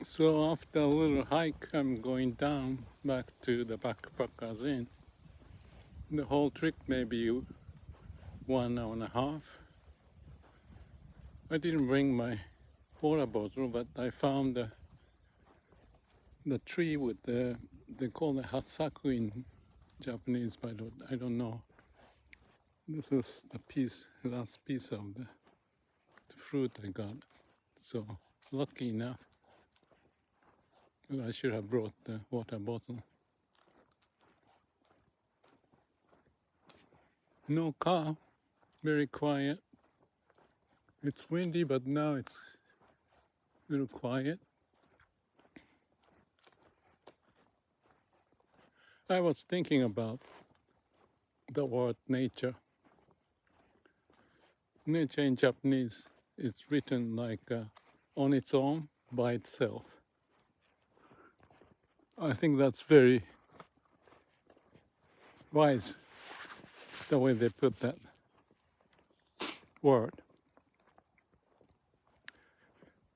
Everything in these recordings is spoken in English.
So after a little hike, I'm going down back to the backpackers inn. The whole trip maybe 1 hour and a half. I didn't bring my water bottle, but I found the tree with they call it hasaku in Japanese, but I don't know. This is the last piece of the fruit I got. So lucky enough, I should have brought the water bottle. No car, very quiet. It's windy, but now it's a little quiet. I was thinking about the word nature. Nature in Japanese is written like on its own, by itself. I think that's very wise, the way they put that word.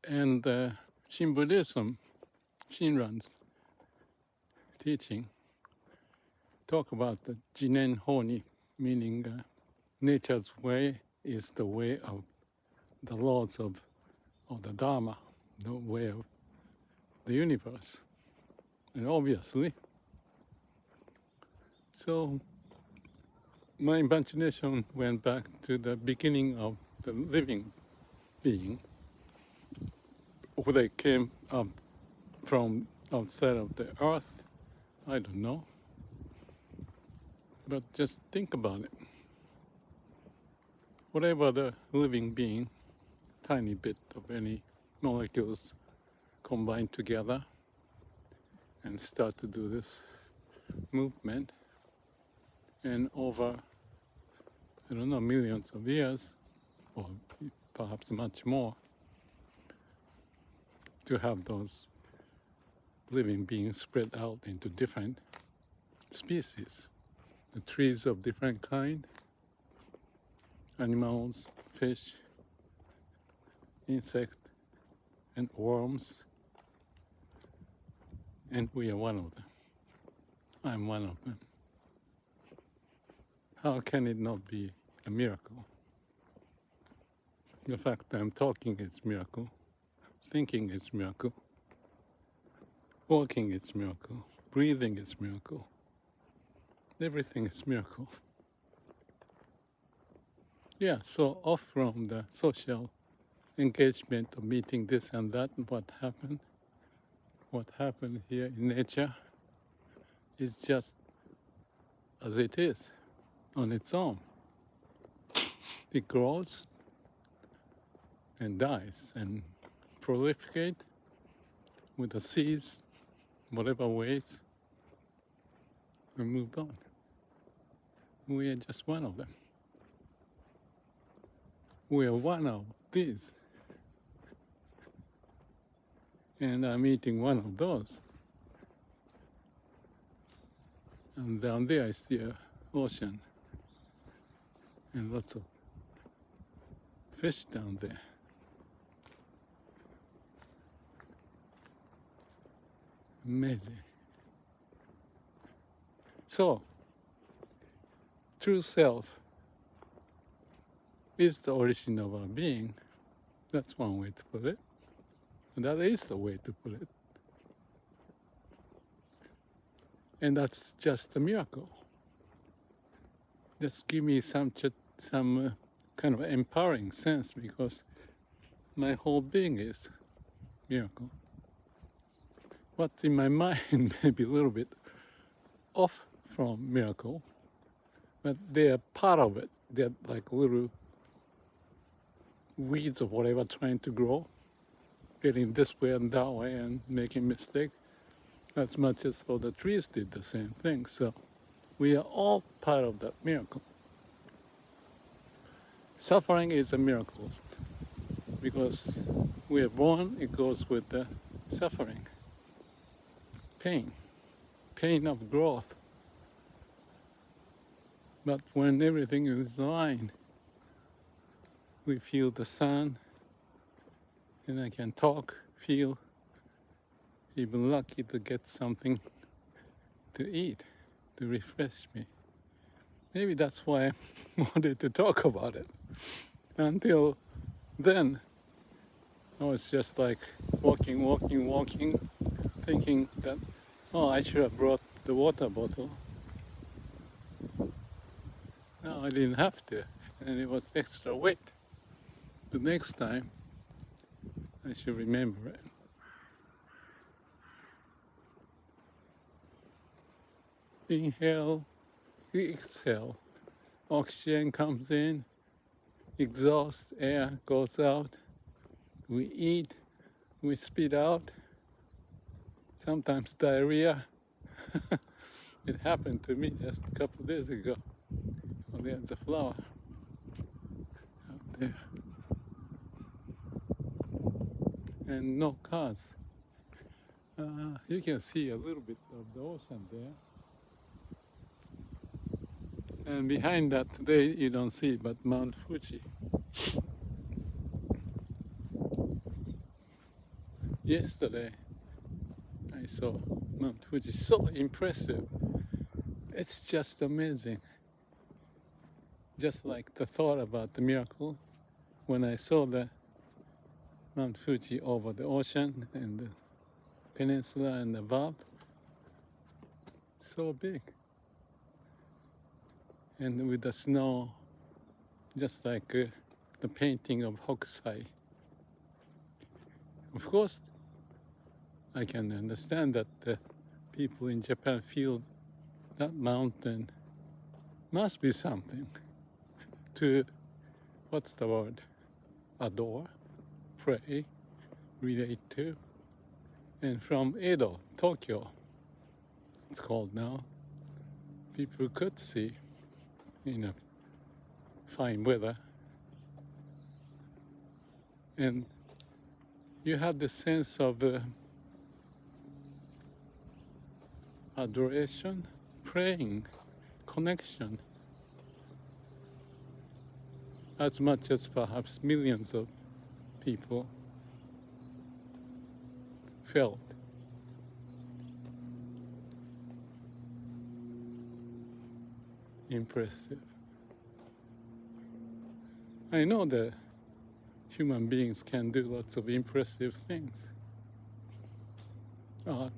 And Shin Buddhism, Shinran's teaching, talk about the Jinen Honi, meaning nature's way is the way of the laws of the Dharma, the way of the universe. And obviously, so my imagination went back to the beginning of the living being, who they came up from outside of the earth. I don't know. But just think about it. Whatever the living being, tiny bit of any molecules combined together and start to do this movement. And over, I don't know, millions of years, or perhaps much more, to have those living beings spread out into different species. The trees of different kind, animals, fish, insect, and worms. And we are one of them. I'm one of them. How can it not be a miracle? The fact that I'm talking is a miracle. Thinking is a miracle. Walking is a miracle. Breathing is a miracle. Everything is a miracle. Yeah, so off from the social engagement of meeting this and that, what happened here in nature is just as it is on its own. It grows and dies and proliferate with the seeds, whatever ways, and move on. We are just one of them. We are one of these. And I'm eating one of those. And down there I see an ocean and lots of fish down there. Amazing. So, true self is the origin of our being. That's one way to put it. And that is the way to put it. And that's just a miracle. Just give me some kind of empowering sense, because my whole being is miracle. What's in my mind may be a little bit off from miracle, but they are part of it. They're like little weeds or whatever trying to grow, getting this way and that way and making mistakes, as much as all the trees did the same thing. So we are all part of that miracle. Suffering is a miracle, because we are born, it goes with the suffering, pain of growth. But when everything is aligned, we feel the sun, and I can talk, feel, even lucky to get something to eat, to refresh me. Maybe that's why I wanted to talk about it. Until then, I was just like walking, thinking that, oh, I should have brought the water bottle. No, I didn't have to, and it was extra weight. The next time, I should remember it. Inhale, exhale. Oxygen comes in, exhaust air goes out. We eat, we spit out. Sometimes diarrhea. It happened to me just a couple of days ago. Oh, there's a flower out there. And no cars. You can see a little bit of the ocean there. And behind that today you don't see it, but Mount Fuji. Yesterday I saw Mount Fuji, so impressive. It's just amazing. Just like the thought about the miracle when I saw the Mount Fuji over the ocean and the peninsula and above. So big. And with the snow, just like the painting of Hokusai. Of course, I can understand that the people in Japan feel that mountain must be something to, what's the word, adore, pray, relate to. And from Edo, Tokyo, it's called now, people could see in a fine weather. And you have the sense of adoration, praying, connection, as much as perhaps millions of people felt. Impressive. I know that human beings can do lots of impressive things. Art,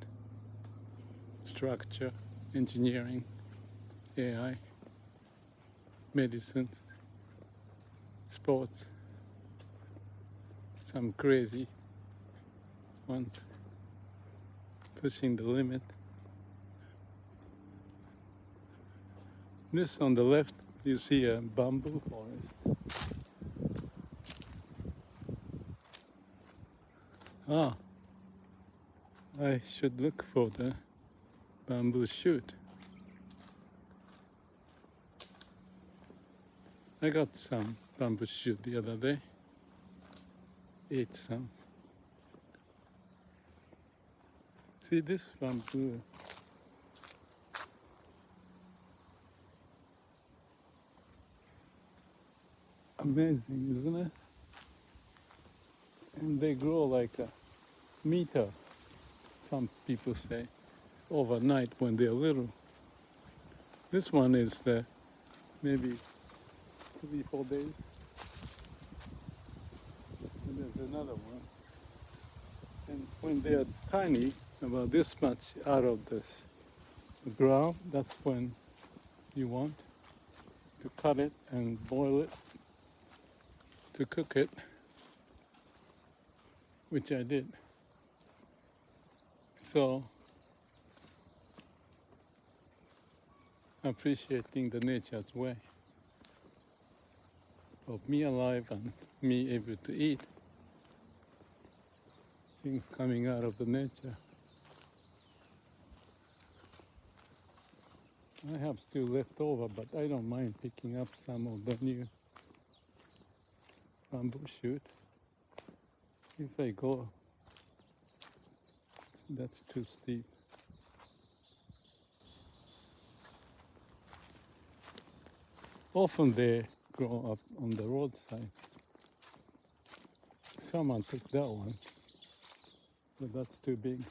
structure, engineering, AI, medicine, sports, some crazy ones pushing the limit. This on the left, you see a bamboo forest. Ah, I should look for the bamboo shoot. I got some bamboo shoot the other day. Ate some. See this bamboo? Amazing, isn't it? And they grow like a meter, some people say, overnight when they're little. This one is maybe 3-4 days. And there's another one. And when they're tiny, about this much out of the ground, that's when you want to cut it and boil it, to cook it, which I did. So, appreciating the nature's way of me alive and me able to eat things coming out of the nature. I have still left over, but I don't mind picking up some of the new bamboo shoot. If I go, that's too steep. Often they grow up on the roadside. Someone took that one, but that's too big.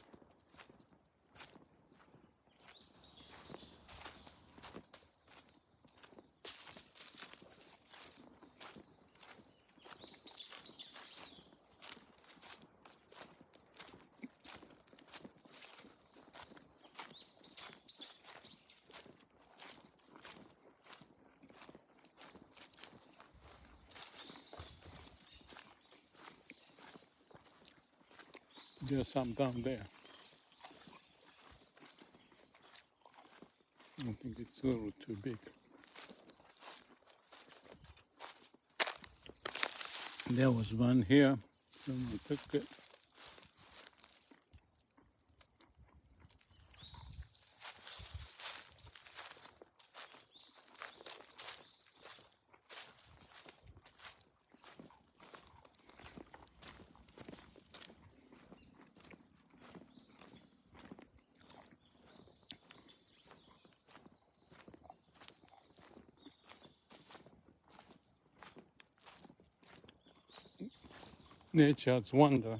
there's some down there. I think it's a little too big. There was one here, someone took it. Nature's wonder.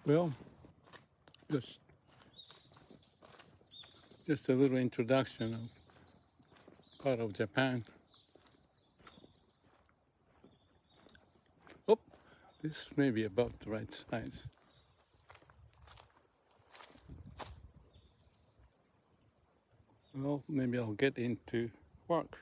Well, just a little introduction of part of Japan. Oh, this may be about the right size. Well, maybe I'll get into work.